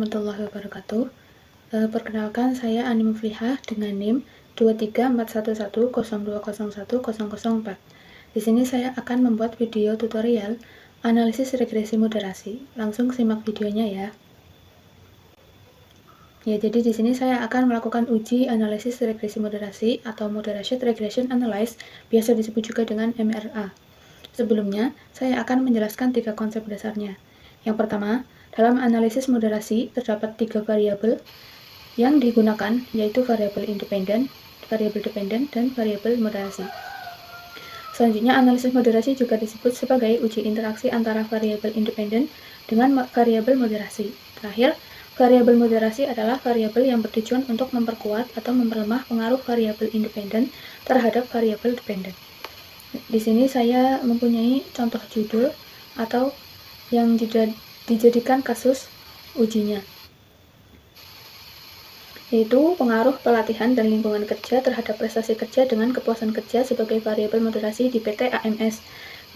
warahmatullahi wabarakatuh. Perkenalkan, saya Ani Muflihah dengan NIM 2341102010004. Di sini saya akan membuat video tutorial analisis regresi moderasi. Langsung simak videonya ya. Jadi di sini saya akan melakukan uji analisis regresi moderasi atau Moderation Regression Analysis, biasa disebut juga dengan MRA. Sebelumnya, saya akan menjelaskan 3 konsep dasarnya. Yang pertama, dalam analisis moderasi terdapat 3 variabel yang digunakan, yaitu variabel independen, variabel dependen, dan variabel moderasi. Selanjutnya, analisis moderasi juga disebut sebagai uji interaksi antara variabel independen dengan variabel moderasi. Terakhir, variabel moderasi adalah variabel yang bertujuan untuk memperkuat atau memperlemah pengaruh variabel independen terhadap variabel dependen. Di sini saya mempunyai contoh judul atau yang dijadikan kasus ujinya, yaitu pengaruh pelatihan dan lingkungan kerja terhadap prestasi kerja dengan kepuasan kerja sebagai variabel moderasi di PT AMS,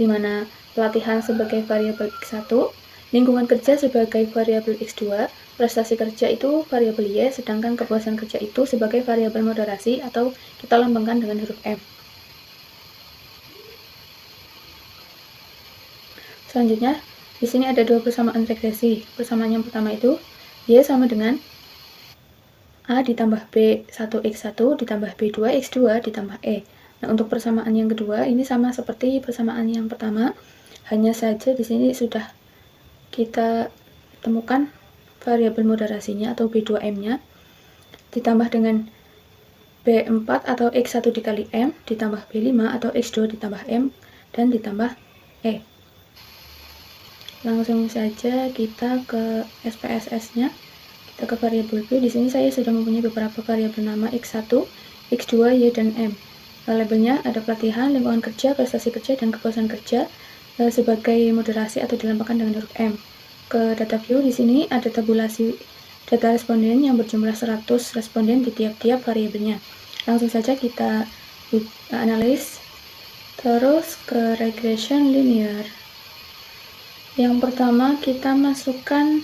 di mana pelatihan sebagai variabel X1, lingkungan kerja sebagai variabel X2, prestasi kerja itu variabel Y, sedangkan kepuasan kerja itu sebagai variabel moderasi atau kita lambangkan dengan huruf M. Selanjutnya, di sini ada 2 persamaan regresi. Persamaan yang pertama itu Y sama dengan A ditambah B 1X1 ditambah B2 X2 ditambah E. Nah, untuk persamaan yang kedua ini sama seperti persamaan yang pertama, hanya saja di sini sudah kita temukan variabel moderasinya atau B2M-nya ditambah dengan B4 atau X1 dikali M ditambah B5 atau X2 ditambah M dan ditambah E. Langsung saja kita ke SPSS-nya. Kita ke variabel B. Di sini saya sudah mempunyai beberapa variabel nama X1, X2, Y, dan M. Labelnya ada pelatihan, lingkungan kerja, prestasi kerja, dan kepuasan kerja sebagai moderasi atau dilambangkan dengan huruf M. Ke data view, di sini ada tabulasi data responden yang berjumlah 100 responden di tiap-tiap variabelnya. Langsung saja kita analis. Terus ke regression linear. Yang pertama kita masukkan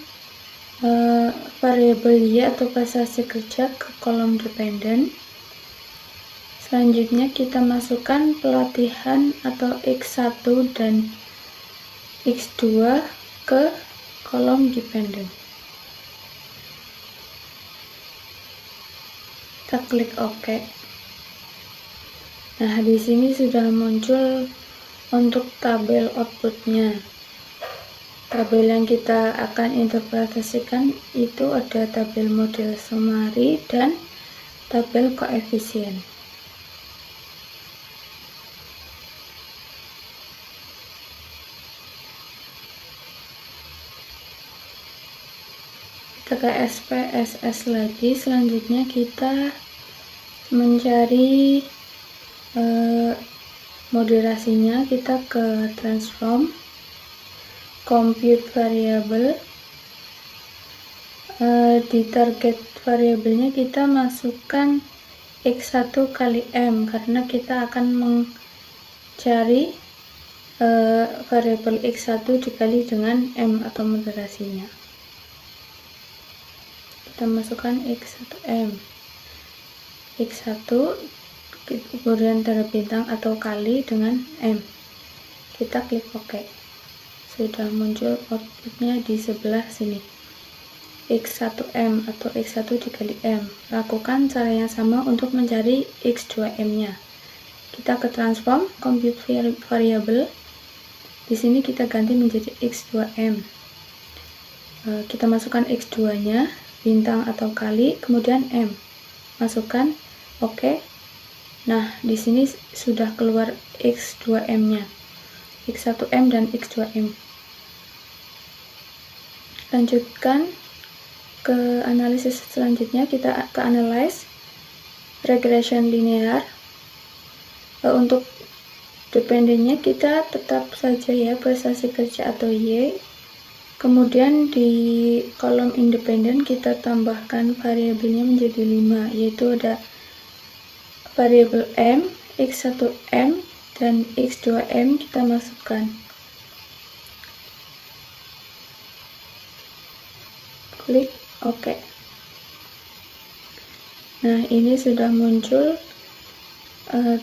variabel Y atau prestasi kerja ke kolom dependen. Selanjutnya kita masukkan pelatihan atau X1 dan X2 ke kolom dependen. Kita klik OK. Nah, di sini sudah muncul untuk tabel outputnya. Tabel yang kita akan interpretasikan itu ada tabel model summary dan tabel koefisien. Kita ke SPSS lagi. Selanjutnya kita mencari moderasinya. Kita ke transform, compute variable. Di target variabelnya kita masukkan X1 kali M karena kita akan mencari variabel X1 dikali dengan M atau moderasinya. Kita masukkan X1M, X1 kemudian tanda bintang atau kali dengan M. Kita klik OK. Sudah muncul outputnya di sebelah sini, X1M atau X1 dikali M. Lakukan cara yang sama untuk mencari X2M-nya. Kita ke transform, compute variable. Di sini kita ganti menjadi X2M. Kita masukkan X2-nya, bintang atau kali, kemudian M. Masukkan OK. Nah, di sini sudah keluar X2M-nya, X1M dan X2M. Lanjutkan ke analisis selanjutnya. Kita ke analyze regression linear. Untuk dependennya kita tetap saja ya prestasi kerja atau Y. Kemudian di kolom independen kita tambahkan variabelnya menjadi 5, yaitu ada variabel M, X1M, dan X2M kita masukkan. Klik Oke. Nah, ini sudah muncul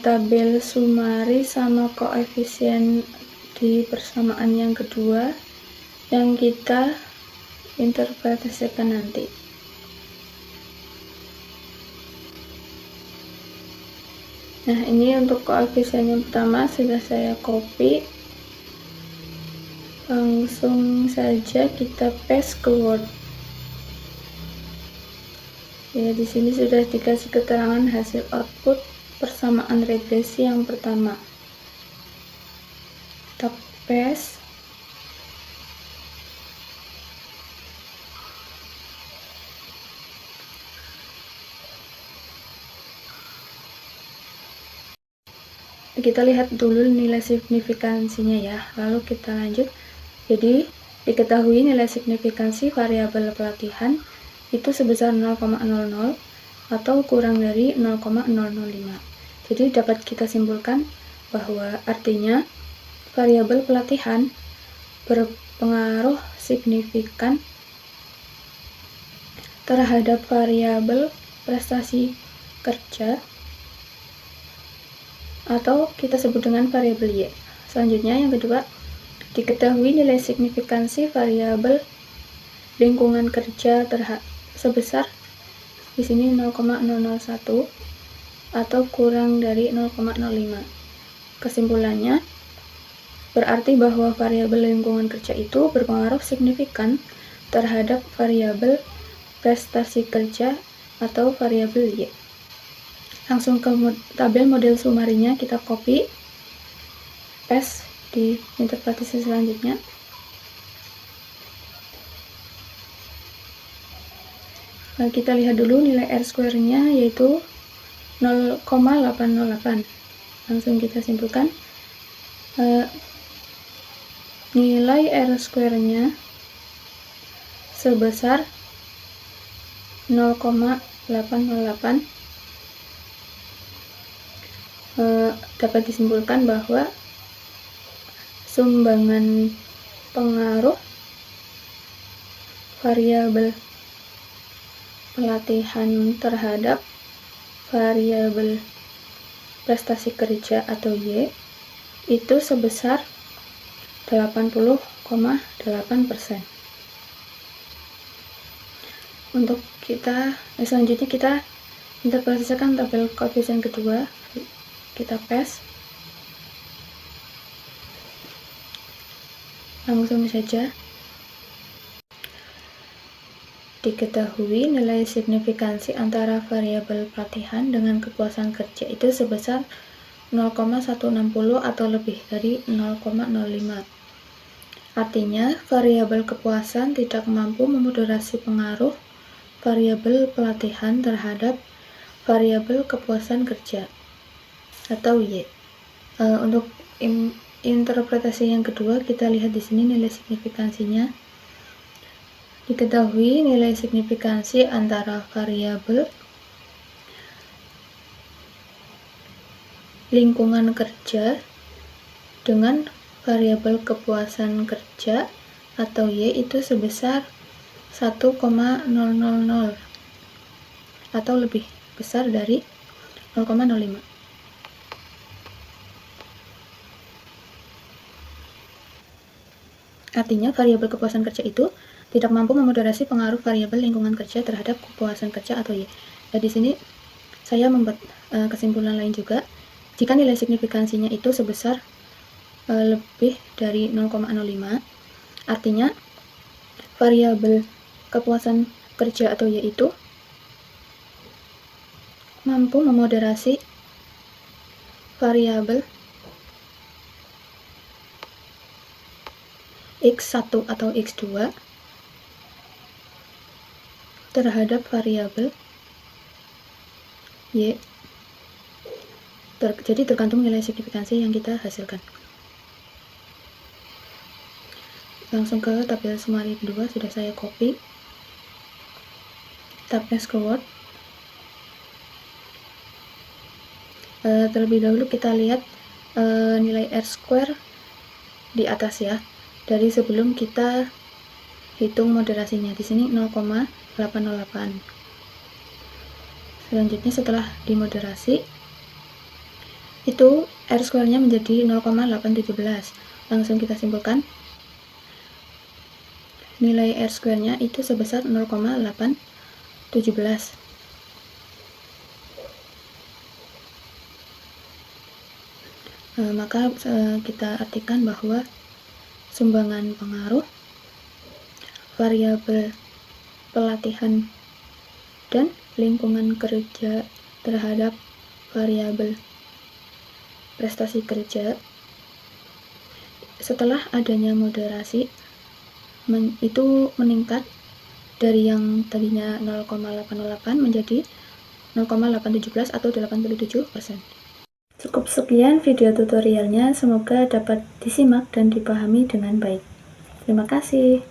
tabel sumari sama koefisien di persamaan yang kedua yang kita interpretasikan nanti. Nah, ini untuk koefisien yang pertama sudah saya copy. Langsung saja kita paste ke Word. Ya, di sini sudah dikasih keterangan hasil output persamaan regresi yang pertama. Kita paste. Kita lihat dulu nilai signifikansinya ya, lalu kita lanjut. Jadi, diketahui nilai signifikansi variabel pelatihan itu sebesar 0,00 atau kurang dari 0,005. Jadi dapat kita simpulkan bahwa artinya variabel pelatihan berpengaruh signifikan terhadap variabel prestasi kerja atau kita sebut dengan variabel Y. Selanjutnya yang kedua, diketahui nilai signifikansi variabel lingkungan kerja sebesar di sini 0,001 atau kurang dari 0,05. Kesimpulannya berarti bahwa variabel lingkungan kerja itu berpengaruh signifikan terhadap variabel prestasi kerja atau variabel Y. Langsung ke tabel model sumarinya kita copy, paste di interpretasi selanjutnya. Nah, kita lihat dulu nilai R-square-nya yaitu 0,808. Langsung kita simpulkan nilai R-square-nya sebesar 0,808. Dapat disimpulkan bahwa sumbangan pengaruh variabel pelatihan terhadap variabel prestasi kerja atau Y itu sebesar 80,8%. Untuk selanjutnya kita interpretasikan tabel koefisien kedua. Kita paste. Langsung saja. Diketahui nilai signifikansi antara variabel pelatihan dengan kepuasan kerja itu sebesar 0,160 atau lebih dari 0,05. Artinya, variabel kepuasan tidak mampu memoderasi pengaruh variabel pelatihan terhadap variabel kepuasan kerja atau Y. Untuk interpretasi yang kedua, kita lihat di sini nilai signifikansinya. Diketahui nilai signifikansi antara variabel lingkungan kerja dengan variabel kepuasan kerja atau Y itu sebesar 1,000 atau lebih besar dari 0,05. Artinya, variabel kepuasan kerja itu tidak mampu memoderasi pengaruh variabel lingkungan kerja terhadap kepuasan kerja atau Y. Nah, di sini saya membuat kesimpulan lain juga. Jika nilai signifikansinya itu sebesar lebih dari 0,05, artinya variabel kepuasan kerja atau Y itu mampu memoderasi variabel X1 atau X2 terhadap variabel Y. Jadi tergantung nilai signifikansi yang kita hasilkan. Langsung ke tabel sumari kedua sudah saya copy. Kita paste ke Word. Terlebih dahulu kita lihat nilai R-square di atas ya. Dari sebelum kita hitung moderasinya. Di sini 0,808. Selanjutnya setelah dimoderasi, itu R2-nya menjadi 0,817. Langsung kita simpulkan. Nilai R2-nya itu sebesar 0,817. Maka kita artikan bahwa sumbangan pengaruh, variabel pelatihan, dan lingkungan kerja terhadap variabel prestasi kerja setelah adanya moderasi itu meningkat dari yang tadinya 0,808 menjadi 0,817 atau 87%. Cukup sekian video tutorialnya, semoga dapat disimak dan dipahami dengan baik. Terima kasih.